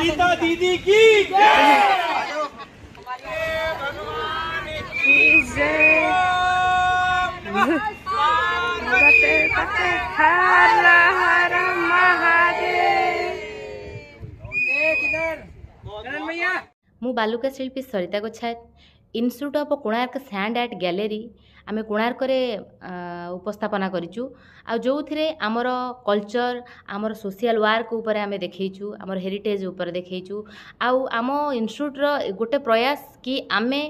गीता दीदी की मु बालुका शिल्पी Sarita Gochhayat institute of Konark sand art gallery आमे कोणार्क रे उपस्थापना करिचु आ जो थिरे आमर कल्चर आमर सोशल वर्क ऊपर आमे देखैचु आमर हेरिटेज ऊपर देखैचु आ आम इन्स्टिट्यूट रो गोटे प्रयास कि आमे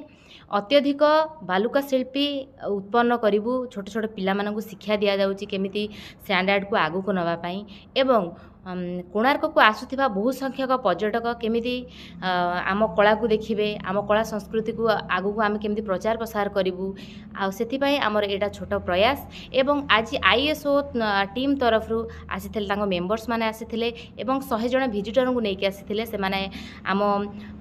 अत्यधिक बालुका शिल्पी उत्पन्न करूँ छोट छोट पिला मानकु शिक्षा दि जाउची केमिति सैंड आर्ट को आगु को नवा पाई एवं कोणार्क को आसुथिबा बहु संख्यक पर्यटक केमिति आम कला को देखिबे आम कला संस्कृति को आगु को आम केमिति प्रचार प्रसार करूँ आउ आमर एटा छोट प्रयास एवं आज आईएसओ टीम तरफ आसीथिले तांको मेंबर्स माने आसीथिले एवं 100 जन विजिटर को लेके आसीथिले से माने आम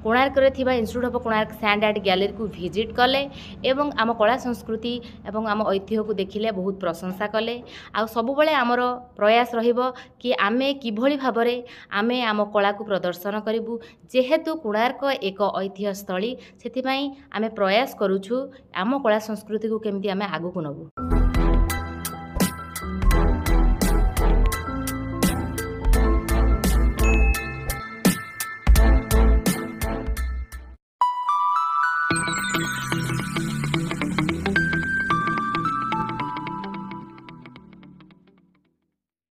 कोणार्क रे थिबा institute of Konark sand art gallery को विजिट कले एवं आम कला संस्कृति एवं आम ऐतिह्य को देखिले बहुत प्रशंसा कले आ सब बेले आमर प्रयास रहिबो कि आमे किभଳି भाबरे आमे आम कला को प्रदर्शन करिबु जेहेतु कोणार्क एक ऐतिह्य स्थली सेथिपाई आमे प्रयास करूछु आम कला संस्कृति को केमिति आमे आगु को नबु।